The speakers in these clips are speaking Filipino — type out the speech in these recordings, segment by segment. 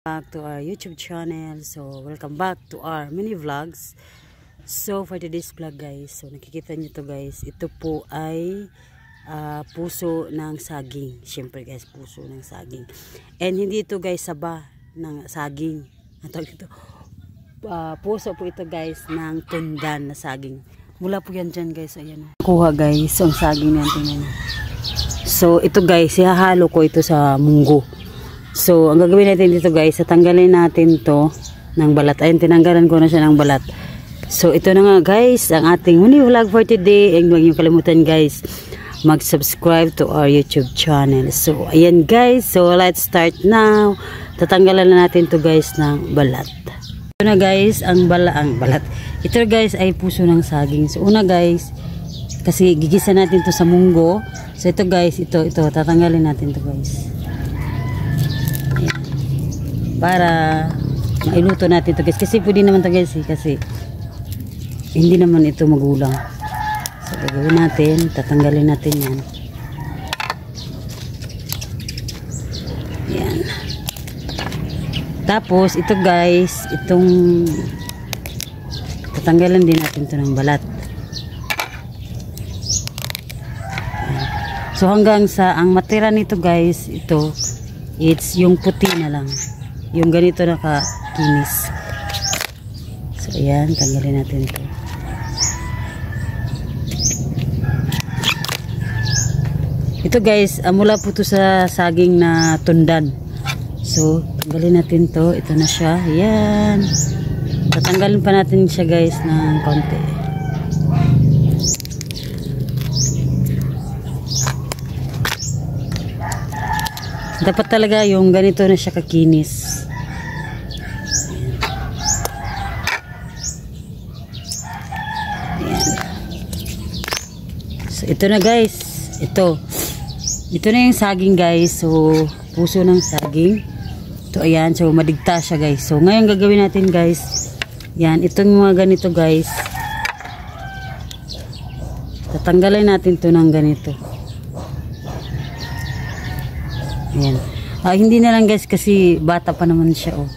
Back to our YouTube channel. So welcome back to our mini vlogs. So for today's vlog guys, so nakikita nyo to guys, ito po ay puso ng saging. Syempre guys, puso ng saging. And hindi ito guys saba ng saging. Puso po ito guys ng tundan na saging. Mula po yan dyan guys. Ayan. Kuha guys, so ang saging natin. So ito guys, ihahalo ko ito sa munggo. So, ang gagawin natin dito guys, tatanggalin natin to ng balat. Ayun, tinanggalan ko na siya ng balat. So, ito na nga guys, ang ating mini vlog for today. And huwag niyo kalimutan guys, mag-subscribe to our YouTube channel. So, ayan guys, so let's start now. Tatanggalan na natin to guys ng balat. Ito na guys, ang balat. Ito guys ay puso ng saging. So, una guys, kasi gigisa natin to sa munggo. So, ito guys, ito, tatanggalin natin to guys. Para mailuto natin ito guys, kasi pwede naman ito guys kasi hindi naman ito magulang. So gagawin natin, tatanggalin natin yan. Yan. Tapos ito guys, itong tatanggalan din natin ito ng balat. Yan. So hanggang sa ang matira nito guys, ito it's yung puti na lang. Yung ganito nakakinis. So, ayan. Tanggalin natin ito. Ito guys, mula po ito sa saging na tundan. So, tanggalin natin ito. Ito na siya. Ayan. Tatanggalin pa natin siya guys ng konti. Dapat talaga yung ganito na siya kakinis. Ayan. So, ito na guys. Ito na yung saging guys. So, puso ng saging. Ito, ayan. So, madigta siya guys. So, ngayon gagawin natin guys. Yan. Itong mga ganito guys. Tatanggalin natin to ng ganito. Ayan. Hindi na lang guys kasi bata pa naman siya oh.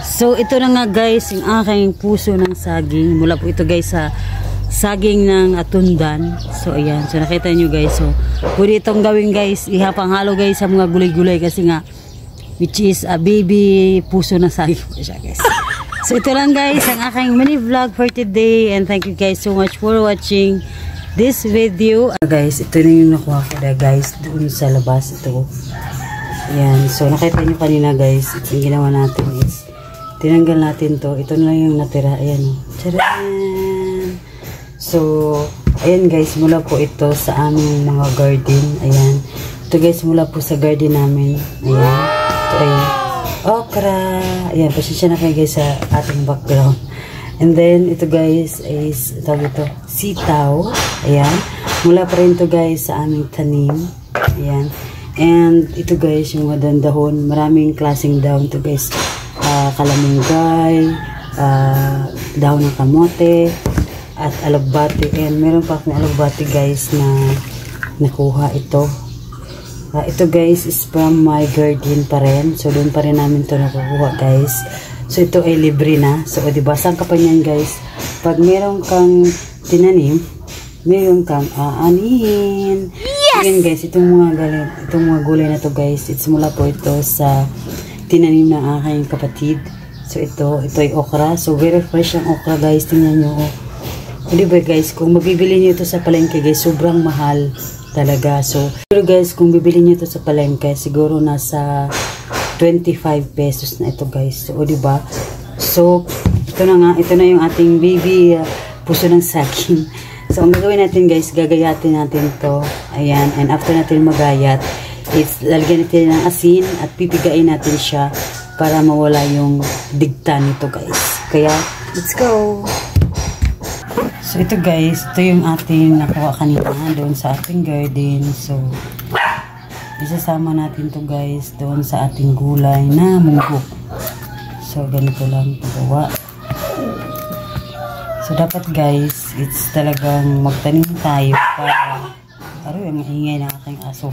So ito na nga guys yung aking puso ng saging. Mula po ito guys sa saging ng tundan. So ayan. So nakita nyo guys. So pwede itong gawin guys. Ihapang-halo guys sa mga gulay-gulay kasi nga which is a baby puso ng saging po siya guys. So ito lang guys ang aking mini vlog for today. And thank you guys so much for watching this video. Guys, ito na yung nakuha ko na guys doon sa labas. Ito. Ayan. So, nakita nyo kanina guys. Yung ginawa natin is tinanggal natin to. Ito na lang yung natira. Ayan. Tcharan! So, ayan guys. Mula po ito sa aming mga garden. Ayan. Ito guys, mula po sa garden namin. Ayan. Ito ay okra. Ayan. Pasensya na kayo guys sa ating background. And then, ito guys is, tawag ito, sitaw. Ayan. Mula pa rin ito guys sa aming tanim. Ayan. And ito guys, yung mga dahon. Maraming klaseng dahon ito guys. Kalamunggay, dahon ng kamote, at alagbati. And meron pa akong alagbati guys na nakuha ito. Ito guys is from my garden pa rin. So, doon pa rin namin ito nakukuha guys. So, ito ay libre na. So, diba, saan ka pa yan, guys? Pag meron kang tinanim, meron kang aanihin. Yes! Again, guys, itong mga gulay na to guys, it's mula po ito sa tinanim ng aking kapatid. So, ito ay okra. So, very fresh ang okra, guys. Tingnan nyo. Diba, guys, kung mabibili nyo ito sa palengke, guys, sobrang mahal talaga. So, pero guys, kung bibili nyo ito sa palengke, siguro nasa 25 pesos na ito guys. So, diba? So, ito na yung ating baby puso ng saging. So, ang gagawin natin guys, gagayatin natin to. Ayan. And after natin magayat, lalagyan natin ng asin at pipigain natin siya para mawala yung digta nito guys. Kaya, let's go! So, ito guys, ito yung ating nakuha kanina doon sa ating garden. So, isasama natin to guys doon sa ating gulay na munggo. So, ganito lang pagawa. So, dapat guys, it's talagang magtanim tayo para ang ingay ng aking aso.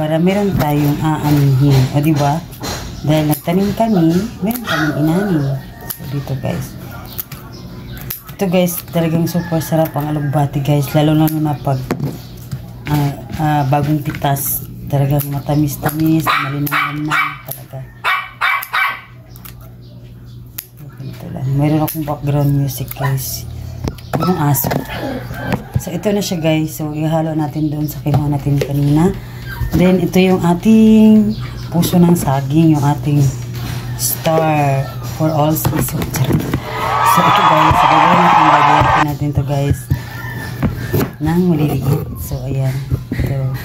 para meron tayong aanihin. O diba? Dahil nagtanim kami, meron kaming inanin. So dito guys. Ito guys, talagang super sarap ang alugbati guys. Lalo na pag bagong pitas. Talagang matamis-tamis, malinang-linang talaga. Ito lang. Meron akong background music guys. Yung aso. So, ito na siya guys. So, ihalo natin doon sa kinuha natin kanina. Then, ito yung ating puso ng saging. Yung ating star for all season. So, ito guys. So, gagawin natin ito guys ng maliliit. So, ayan. Ito.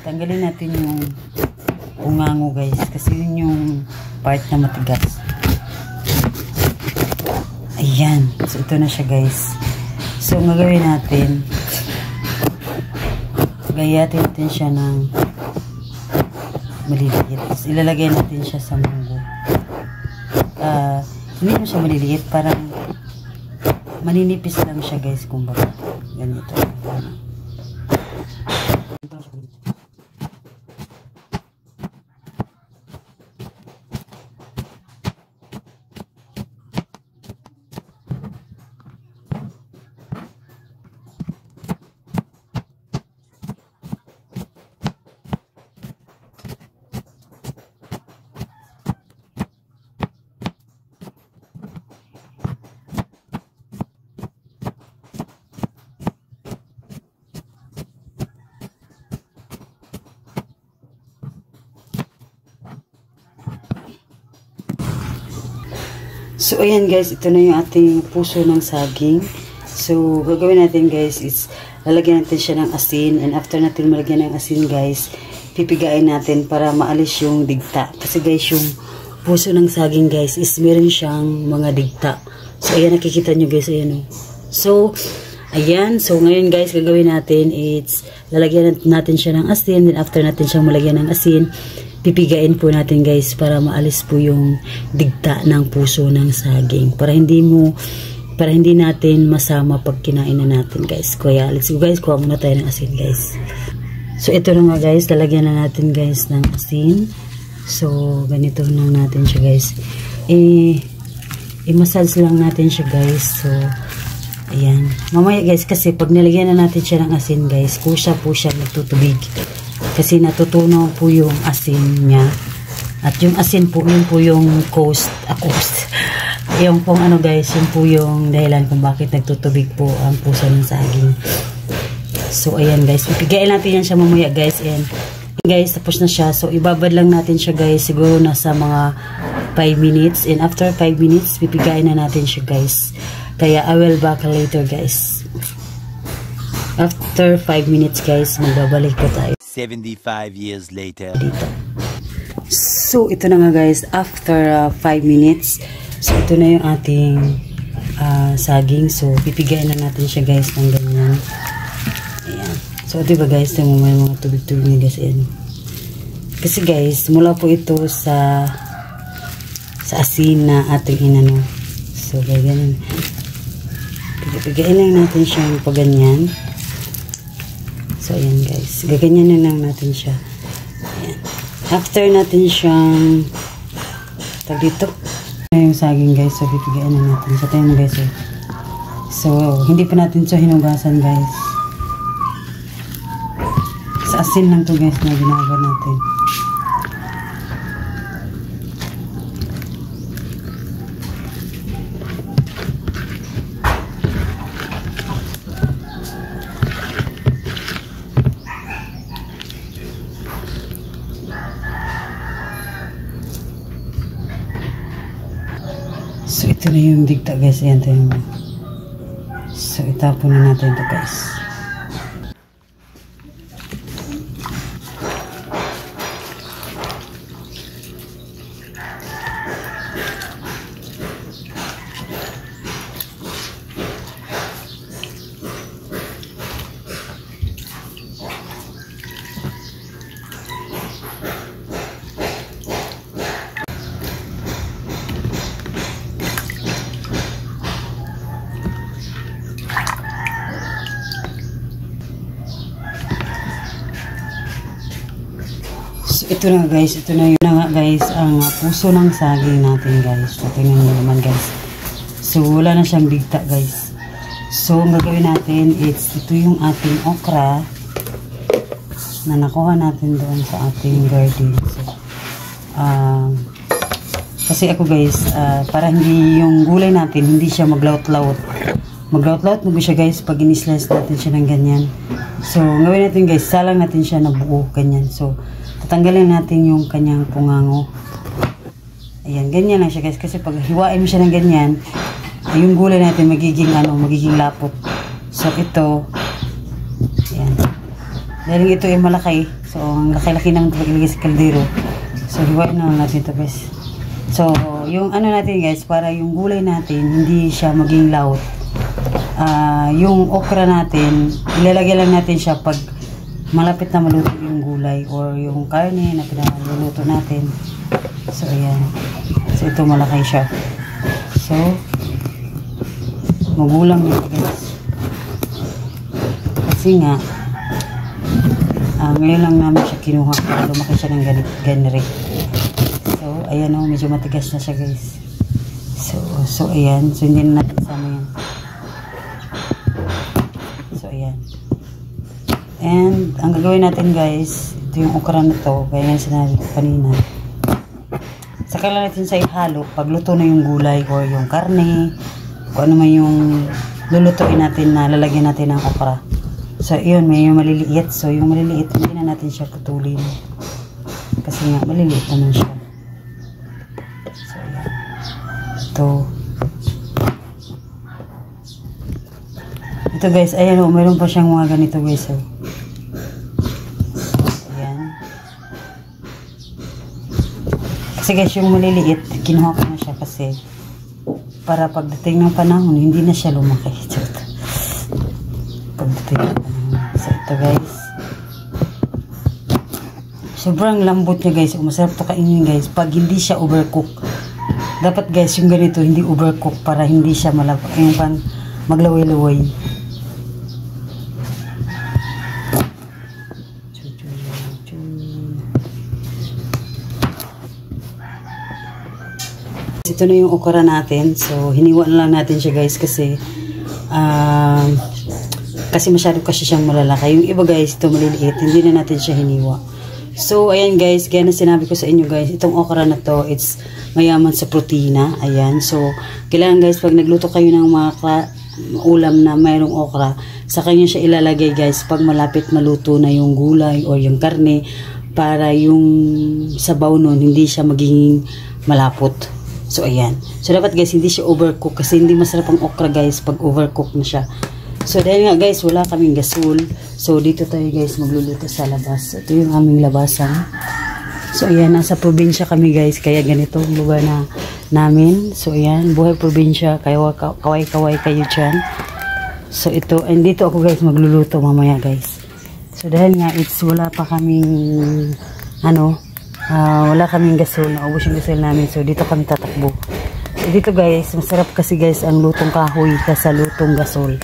Tanggalin natin yung ungango guys. Kasi yun yung part na matigas. Ayan. So, ito na siya guys. So, ang gagawin natin, gayatin natin siya ng maliliit. So, ilalagay natin siya sa munggo. Hindi mo siya maliliit. Parang maninipis lang siya guys. Kumbaga. Ganito. So, ayan guys, ito na yung ating puso ng saging. So, gagawin natin guys is, lalagyan natin siya ng asin. And after natin malagyan ng asin guys, pipigain natin para maalis yung digta. Kasi guys, yung puso ng saging guys is meron siyang mga digta. So, ayan, nakikita nyo guys, ayan o. So, ayan. So, ngayon guys, gagawin natin is, lalagyan natin siya ng asin. Then after natin siyang malagyan ng asin, pipigain po natin guys para maalis po yung digta ng puso ng saging para hindi natin masama pag kinain na natin guys. Kaya let's go guys, kuha muna tayo ng asin guys. So ito na nga guys, lalagyan na natin guys ng asin. So ganito lang natin siya guys. I-massage lang natin siya guys. So ayan, mamaya guys kasi pag nilagyan na natin siya ng asin guys, kusa po siya nagtutubig. Kasi natutunaw po yung asin niya. At yung asin po, yun po yung coast. Yung pong ano guys, yun po yung dahilan kung bakit nagtutubig po ang puso ng saging. So, ayan guys. Ipigain natin yan siya mamaya guys. And guys, tapos na siya. So, ibabad lang natin siya guys. Siguro nasa mga 5 minutes. And after 5 minutes, pipigain na natin siya guys. Kaya, I will back later guys. After 5 minutes guys, magbabalik po tayo. 75 years later. Dito. So, ito na nga guys. After 5 minutes, so ito na yung ating saging. So, pipigain na natin siya guys ng ganyan. Ayan. So, diba guys, yung may mga tubig-tubig niya guys. Ayan. Kasi guys, mula po ito sa asin na ating inano. So, ganyan. Pipigain lang natin siya pag ganyan. So, ayan guys. Gaganyan na lang natin siya. Ayan. After natin siyang tag dito. Yung saging guys. So, pipigain na natin. So, tayo na guys. So, hindi pa natin siya hinugasan guys. Sa asin lang to guys na ginagawa natin. So, ito na yung digta guys. Ayan tayo. So, itapon na natin ito guys. So, ito na guys, ito na yun na nga guys, ang puso ng saging natin guys. So, tingnan nyo naman guys. So, wala na siyang bigta guys. So, ang gagawin natin, ito yung ating okra na nakuha natin doon sa ating garden. So, kasi ako guys, para hindi yung gulay natin, hindi siya maglaut-laut. Maglaut-laut mo siya guys pag in-slice natin siya ng ganyan. So, ang gawin natin guys, salang natin siya na buo, ganyan. So, tatanggalin natin yung kanyang pungango. Ayan, ganyan lang siya guys. Kasi pag hiwain mo siya ng ganyan, yung gulay natin magiging lapot. So, ito, ayan. Dahil ito ay malaki. So, ang laki-laki naman ito ilagay sa kaldero. So, hiwain na natin ito guys. So, yung ano natin guys, para yung gulay natin, hindi siya maging laut. Yung okra natin, ilalagay lang natin siya pag malapit na maluto yung gulay or yung karne na pinaluluto natin. So, ayan. So, ito malaki siya. So, magulang yun guys. Kasi nga, ngayon lang namin siya kinuha para lumaki siya ng ganire. So, ayan o, medyo matigas na siya guys. So ayan. So, hindi na natin sama yan. So, ayan. And, ang gagawin natin guys, ito yung okra na to, kaya yan sinabi ko kanina. Saka lang natin sa ihalo, pagluto na yung gulay or yung karne, kung ano man yung lulutuin natin na lalagyan natin ng okra. So, yun, may yung maliliit. So, yung maliliit, hindi na natin siya putulin. Kasi nga, maliliit naman siya. So, yan. Ito guys, ayan o, mayroon pa siyang mga ganito guys. So, ayan. Kasi guys, yung maliliit, kinuha ko na siya kasi para pagdating ng panahon, hindi na siya lumaki. Pagdating ng panahon. So, ito guys. Sobrang lambot niya guys. Masarap to kainin guys. Pag hindi siya overcook. Dapat guys, yung ganito, hindi overcook para hindi siya maglaway-laway. Ito na yung okra natin. So, hiniwa na lang natin siya guys kasi masyado kasi siyang malalaki. Yung iba guys, ito maliliit. Hindi na natin siya hiniwa. So, ayan guys, gaya na sinabi ko sa inyo guys, itong okra na to, it's mayaman sa protina. Ayan. So, kailangan guys, pag nagluto kayo ng mga ulam na mayroong okra, sa kanya siya ilalagay guys pag malapit maluto na yung gulay o yung karne para yung sabaw nun, hindi siya magiging malapot. So, ayan. So, dapat guys, hindi siya overcook kasi hindi masarap ang okra guys pag overcook na siya. So, dahil nga guys, wala kaming gasol. So, dito tayo guys magluluto sa labas. Ito yung aming labasan. So, ayan, nasa probinsya kami guys. Kaya ganito ang lugar na namin. So, ayan, buhay probinsya. Kaway-kaway kayo dyan. So, ito, and dito ako guys magluluto mamaya guys. So, dahil nga, wala pa kaming, wala kaming gasol. Naubos yung gasol namin. So, dito kami tatakbo. So, dito guys, masarap kasi guys ang lutong kahoy sa lutong gasol.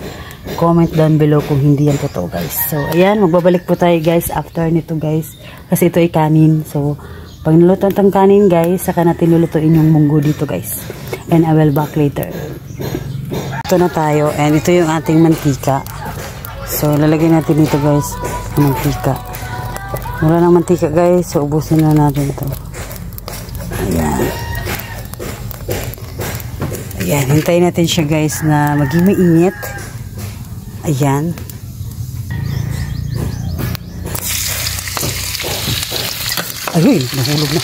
Comment down below kung hindi yan totoo guys. So, ayan, magbabalik po tayo guys after nito guys. Kasi ito ay kanin. So, pag naluto itong kanin guys, saka natin lulutuin yung munggo dito guys. And I will back later. Ito na tayo. And ito yung ating mantika. So, lalagay natin dito guys ang mantika. Wala nang mantika guys. So, ubusin na natin ito. Ayan. Ayan, hintayin natin siya guys na maging mainit. Ayan. Ayun, nahulog na.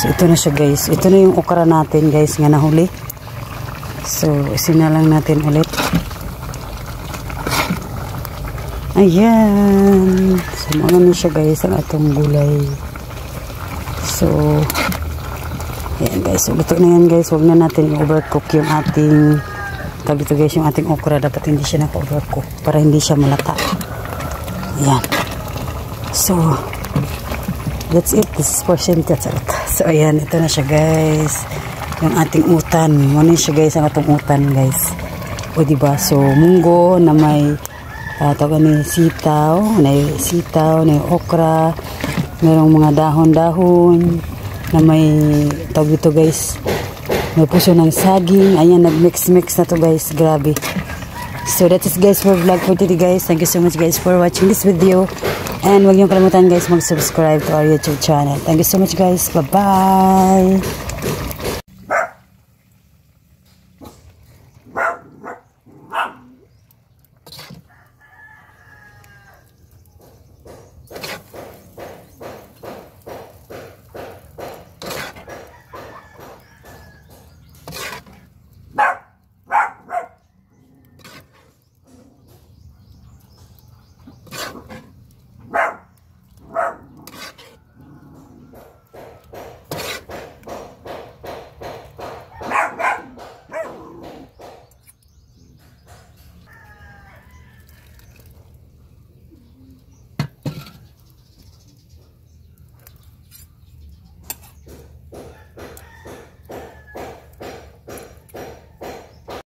So ito na siya guys. Ito na yung okra natin guys nga nahuli. So isinalang natin ulit. Ayan. So mga na siya guys ang atong gulay. So ayan guys. So luto na yan guys. Huwag na natin i-overcook yung ating dito guys, yung ating okra. Dapat hindi siya naka-overcook para hindi siya malata. Ayan. So that's it. This is portion tatsalat. So ayan. Ito na siya guys. Yung ating utan. Muna siya guys ang atong utan guys. O diba? So munggo na may tawag ni sitaw, na okra, merong mga dahon-dahon na may tawag ito guys, may puso ng saging. Ayan, nag-mix-mix na to guys, grabe. So that is guys for vlog for today guys. Thank you so much guys for watching this video, and huwag niyong kalimutan guys mag-subscribe to our YouTube channel. Thank you so much guys, bye bye.